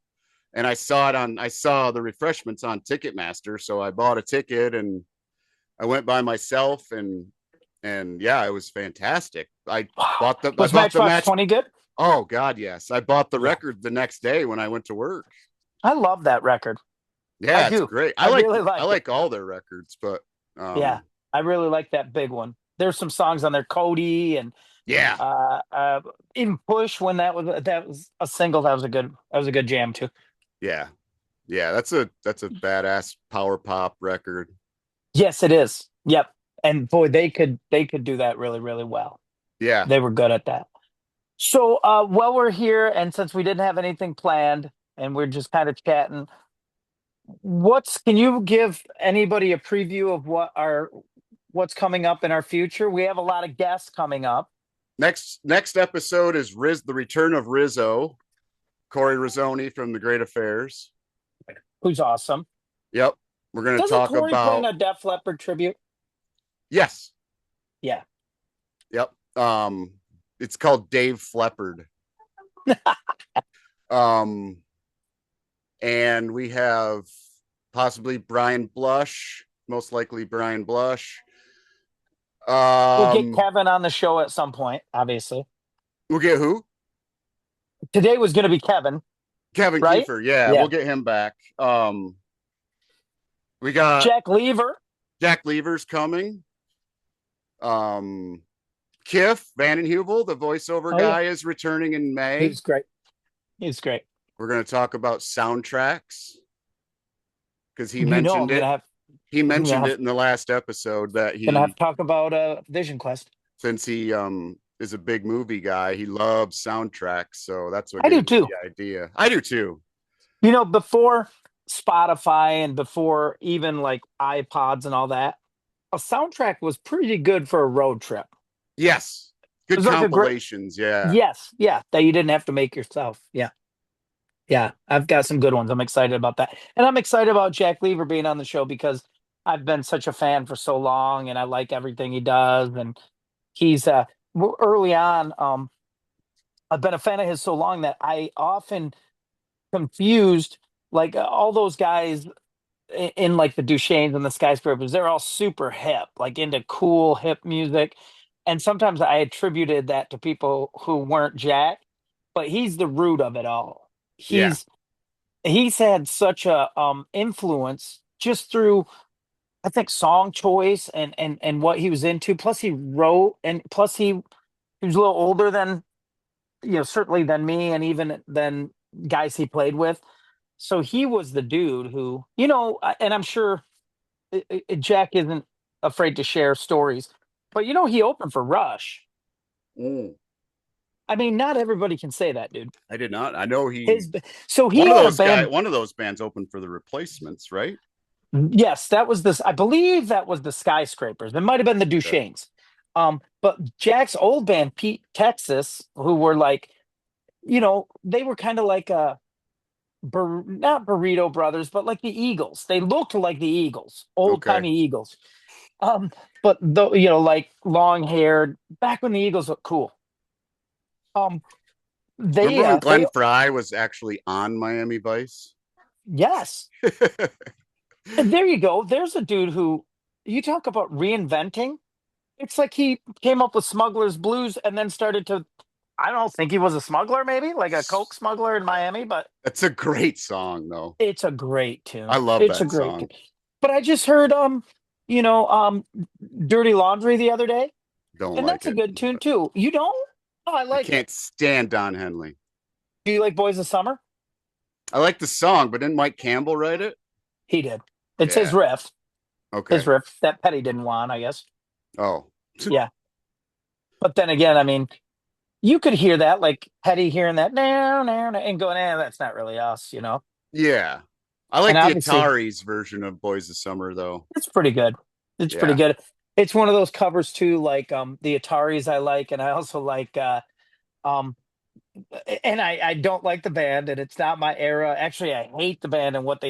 and I saw the refreshments on Ticketmaster. So I bought a ticket and I went by myself and yeah, it was fantastic. wow. I Was bought the Matchbox match. 20 good? Oh God, yes. I bought the Yeah. record the next day when I went to work. I love that record. I Yeah, it's do. great. I really I like it. like all their records, but Yeah. I really like that big one. There's some songs on there, Cody and yeah. even Push when that was a single. That was a good jam too. Yeah. Yeah, that's a badass power pop record. Yes, it is. Yep. And boy, they could do that really, really well. Yeah. They were good at that. So while we're here, and since we didn't have anything planned and we're just kind of chatting, can you give anybody a preview of what's coming up in our future? We have a lot of guests coming up. Next episode is the return of Rizzo, Corey Rizzoni from the Great Affairs. Who's awesome. Yep. We're going to Doesn't talk Corey play in about a Def Leppard tribute? yes. Yeah. Yep. It's called Dave Fleppard. um and we have possibly Brian Blush, most likely Brian Blush. We'll get Kevin on the show at some point, obviously. We'll get who? Today was going to be Kevin. Kevin right? Kiefer. Yeah, we'll get him back. We got Jack Lever. Jack Lever's coming. Kiff Vandenheuvel, the voiceover guy, is returning in May. He's great. He's great. We're going to talk about soundtracks because he mentioned it. He mentioned it in the last episode that he's gonna have to talk about Vision Quest. Since he is a big movie guy, he loves soundtracks, so that's what I do too. The idea. I do too. You know, before Spotify and before even like iPods and all that, a soundtrack was pretty good for a road trip. Yes. Good compilations, yeah. Yes, yeah, that you didn't have to make yourself. Yeah. Yeah, I've got some good ones. I'm excited about that. And I'm excited about Jack Lever being on the show because I've been such a fan for so long and I like everything he does. And he's early on, I've been a fan of his so long that I often confused like all those guys in like the Duchesnes and the Skyscrapers. They're all super hip, like into cool hip music. And sometimes I attributed that to people who weren't Jack, but he's the root of it all. He's had such a influence just through I think song choice and what he was into. Plus he wrote and plus he was a little older than certainly than me and even than guys he played with. So he was the dude who, and I'm sure Jack isn't afraid to share stories, but he opened for Rush. Mm. I mean, not everybody can say that, dude. I did not. I know he had a band. One of those bands opened for the Replacements, right? Yes, that was this. I believe that was the Skyscrapers. It might have been the Duchesnes. But Jack's old band, Pete Texas, who were like, they were kind of like not Burrito Brothers, but like the Eagles. They looked like the Eagles, old timey Eagles. But though like long haired, back when the Eagles looked cool. Remember when Glenn Fry was actually on Miami Vice? Yes. And there you go. There's a dude who you talk about reinventing. It's like he came up with Smuggler's Blues and then started to. I don't think he was a smuggler, maybe like a coke smuggler in Miami, but that's a great song, though. It's a great tune. I love that song. Tune. But I just heard Dirty Laundry the other day, Don't and like that's a it. good tune too. You don't? Oh, I I like it. can't stand Don Henley. Do you like Boys of Summer? I like the song, but didn't Mike Campbell write it? He did. It's his Yeah. riff. His Okay. riff that Petty didn't want, I guess. Oh, Yeah. But then again, I mean, you could hear that, like Petty hearing that now, now, and going, that's not really us. yeah. I And like the obviously, Atari's version of Boys of Summer, though. it's pretty good. It's pretty Yeah. good. It's one of those covers too, like the Ataris I like, and I also like um and I don't like the band, and it's not my era. Actually, I hate the band and what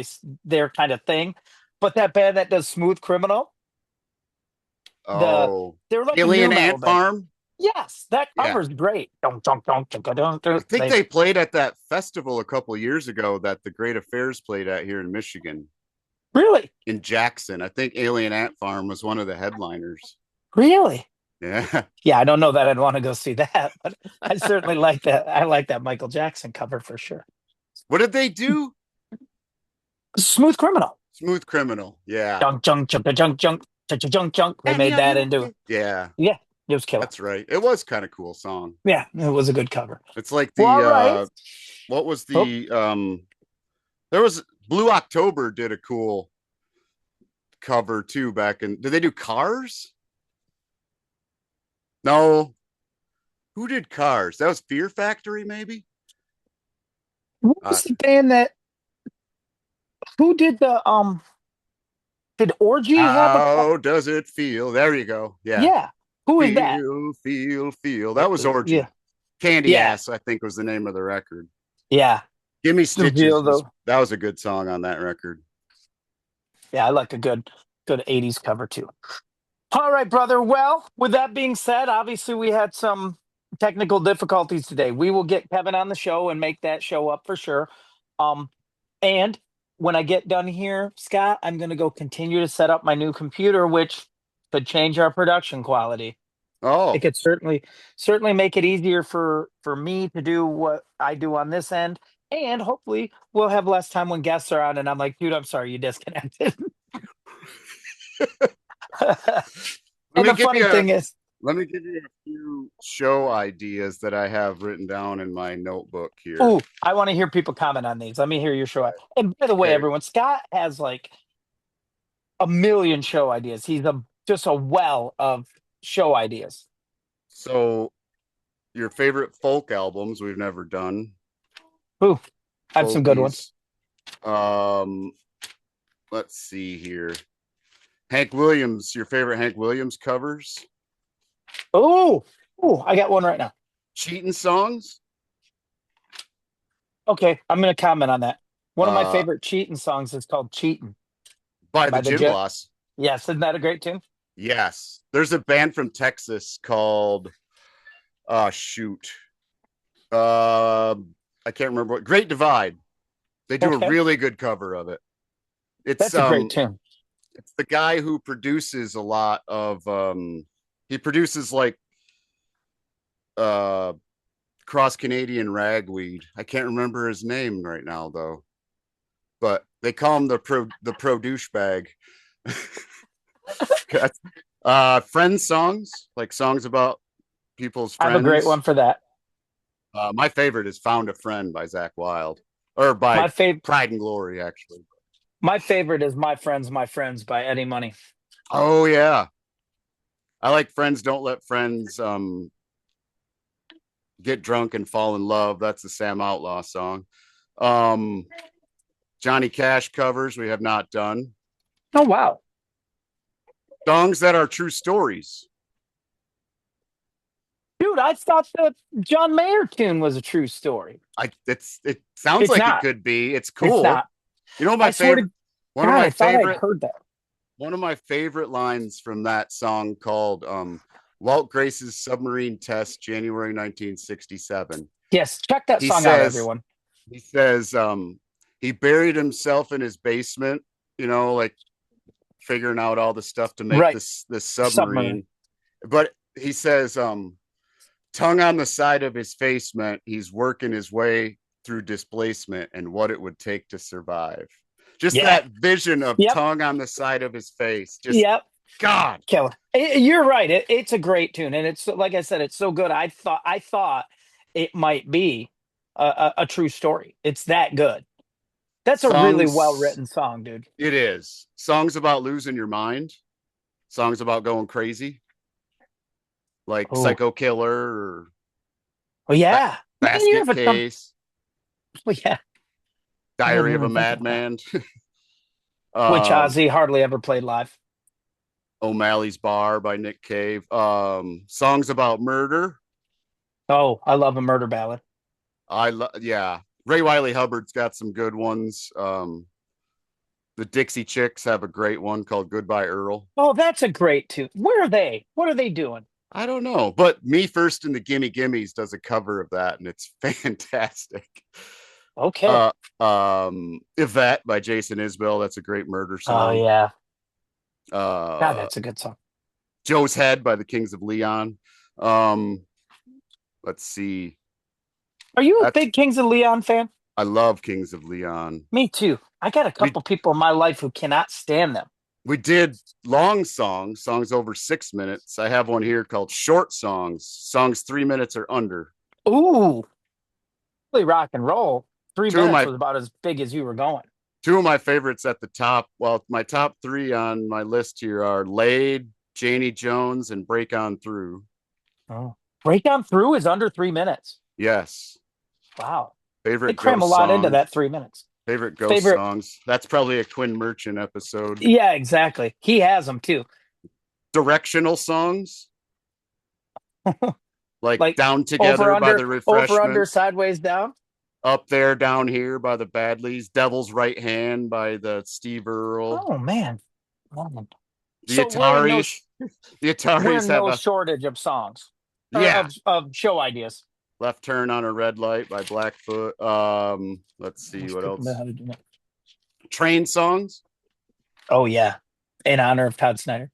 their kind of thing. But that band that does Smooth Criminal, the Oh, they're like a new Alien metal Ant band. Farm. Yes, that Yeah. cover's great. I think they played at that festival a couple years ago that the Great Affairs played at here in Michigan, Really, in Jackson. I think Alien Ant Farm was one of the headliners. really. Yeah. Yeah, I don't know that I'd want to go see that, but I certainly like that. I like that Michael Jackson cover for sure. What did they do? Smooth Criminal. Smooth Criminal. Yeah. Junk, junk, junk, junk, junk, junk, junk, junk. They made that into, Yeah, yeah, it was killer. that's right. It was kind of cool song. Yeah, it was a good cover. It's like Well, the all right. what was Oh, the there was Blue October did a cool cover too back in, did they do Cars? No. Who did Cars? That was Fear Factory, maybe? what Uh was the band that? Who did the Did Orgy have a? how does it feel? There you go. Yeah. Yeah. Who is that? Feel. That was Yeah. Orgy. Candy Yeah. Ass, I think was the name of the record. Yeah. Give Me The feel Stitches was, though. that was a good song on that record. Yeah, I like a good 80s cover too. All right, brother. Well, with that being said, obviously we had some technical difficulties today. We will get Kevin on the show and make that show up for sure. Um, and when I get done here, Scott, I'm going to go continue to set up my new computer, which could change our production quality. It Oh, could certainly make it easier for me to do what I do on this end, and hopefully we'll have less time when guests are on. And I'm like, dude, I'm sorry, you disconnected. let And me the give funny you a thing is, let me give you a few show ideas that I have written down in my notebook here. ooh, I want to hear people comment on these. Let me hear your show. And by the way, Okay. everyone, Scott has like a million show ideas. He's just a well of show ideas. So your favorite folk albums we've never done. Ooh, I have some good ones. Folkies. Um, let's see here. Hank Williams, your favorite Hank Williams covers? Oh, I got one right now. Cheating songs? Okay, I'm going to comment on that. One of my Uh, favorite cheating songs is called "Cheating" by the by the Gin Jet. Loss. Yes, isn't that a great tune? Yes. There's a band from Texas called shoot. Uh I can't remember what, Great Divide. They do a Okay, really good cover of it. It's that's a great tune. it's the guy who produces a lot of he produces like uh cross Canadian ragweed. I can't remember his name right now though. But they call him the pro douchebag. Friend songs, like songs about people's I have a great one friends. for that. My favorite is Found a Friend by Zach Wild, or My by favorite, Pride and Glory, actually. my favorite is My Friends" by Eddie Money. Oh yeah, I like Friends Don't Let Friends Get Drunk and Fall in Love. That's the Sam Outlaw song. Um, Johnny Cash covers we have not done. Oh wow, Songs that are true stories. dude! I thought the John Mayer tune was a true story. It sounds It's like it not. could be. It's It's cool. not. You know my I swear favorite to one of God, my I thought I'd favorite heard that. one of my favorite lines from that song called Walt Grace's Submarine Test, January 1967. Yes, check that He song out, says, everyone. he says, he buried himself in his basement, like figuring out all the stuff to make Right, this submarine. submarine. But he says, tongue on the side of his face meant he's working his way through displacement and what it would take to survive. Just Yeah. that vision of Yep. tongue on the side of his face. Just Yep. God, Killer. You're right. It's a great tune, and it's like I said, it's so good. I thought it might be a true story. It's that good. That's a really well songs. written song, dude. It is songs about losing your mind, songs about going crazy, like Oh, Psycho Killer or well, ba- yeah. Man, you Basket have a ton. Case, Well, yeah, I Diary didn't of a even think of that. Madman, Which um, Ozzy hardly ever played live. O'Malley's Bar by Nick Cave, songs about murder. Oh, I love a murder ballad. Yeah. Ray Wiley Hubbard's got some good ones. The Dixie Chicks have a great one called Goodbye Earl. Oh, that's a great tune. Where are they? What are they doing? I don't know, but Me First and the Gimme Gimmes does a cover of that, and it's fantastic. Okay. Uh, Yvette by Jason Isbell, that's a great murder Oh song. yeah. God, Uh, that's a good song. Joe's Head by the Kings of Leon. Um, let's see. Are you a That's big Kings of Leon fan? I love Kings of Leon. Me too. I got a We couple people in my life who cannot stand them. we did long songs over 6 minutes. I have one here called short songs 3 minutes or under. Ooh, really rock and roll. Three Two of minutes my was about as big as you were going. two of my favorites at the top. Well, my top three on my list here are Laid, Janie Jones, and Break On Through. Oh. Break On Through is under 3 minutes. Yes. Wow. They Favorite cram a ghost lot into songs. that 3 minutes. Favorite ghost Favorite. songs. That's probably a Quinn Merchant episode. Yeah, exactly. He has them too. Directional songs like Like Down Together by the over, under, Refreshments. sideways, down. Up There, Down Here by the Badleys, Devil's Right Hand by the Steve Earle, Oh man. Man. the So Ataris. The we're Ataris in have no a shortage of songs or yeah. of show ideas. Left Turn on a Red Light by Blackfoot. Let's see Most what people know else. how to do that. Train songs. Oh yeah, in honor of Todd Snyder.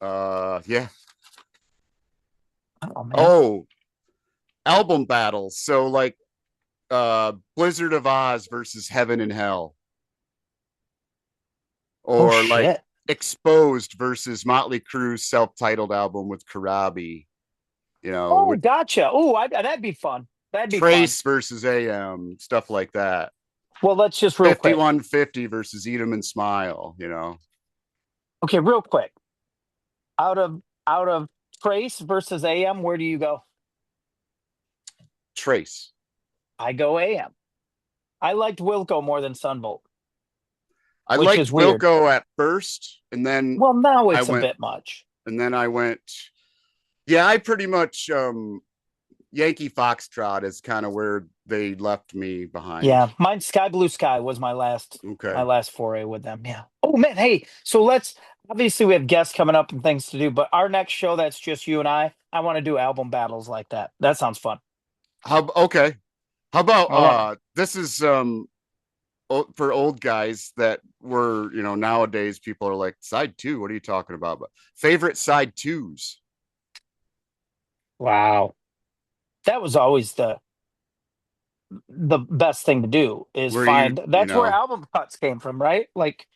Yeah. Oh man. Oh, album battles. So like Blizzard of Oz versus Heaven and Hell, Oh or like shit. Exposed versus Motley Crue's self-titled album with Karabi. You know, Oh, with gotcha. Oh, that'd be fun. That'd be fun. Trace versus AM, stuff like that. Well, let's just real quick. 5150 versus Eat 'em and Smile, Okay, real quick. Out of Trace versus AM, where do you go? Trace. I go AM. I liked Wilco more than Sunvolt, I which liked is weird. Wilco at first, and then Well, now I it's a went, bit much. I went, yeah, I pretty much, Yankee Foxtrot is kind of where they left me behind. Yeah, mine Sky Blue Sky was my Okay. last foray with them. Yeah. Oh man, hey, so let's obviously we have guests coming up and things to do, but our next show that's just you and I want to do album battles like that. That sounds fun. Okay. How about All right. this is for old guys that were, nowadays people are like side two, what are you talking about? But favorite side twos. Wow. That was always the best thing to do is Where you, find that's where album cuts came from, right? Like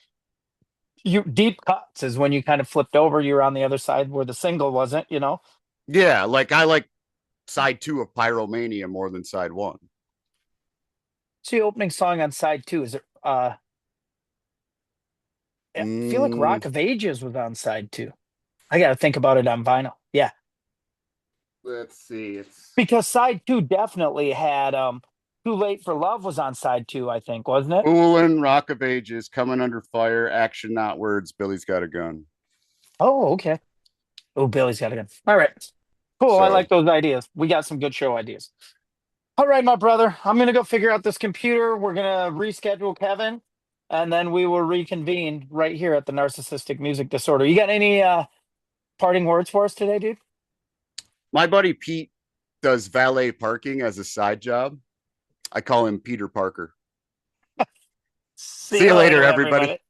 you deep cuts is when you kind of flipped over, you're on the other side where the single wasn't. yeah, like I like side two of Pyromania more than side one. It's the opening song on side two. Is it I feel like Mm, Rock of Ages was on side two. I gotta think about it on vinyl. Yeah. let's see. It's Because side two definitely had Too Late for Love was on side two, I think, wasn't it? Foolin', Rock of Ages, Coming Under Fire, Action Not Words, Billy's Got a Gun. Oh, okay. Oh, Billy's got a gun. All right. Cool. I So like those ideas. We got some good show ideas. All right, my brother. I'm gonna go figure out this computer. We're gonna reschedule Kevin, and then we will reconvene right here at the Narcissistic Music Disorder. You got any parting words for us today, dude? my buddy Pete does valet parking as a side job. I call him Peter Parker. See See you you later, later, everybody. everybody.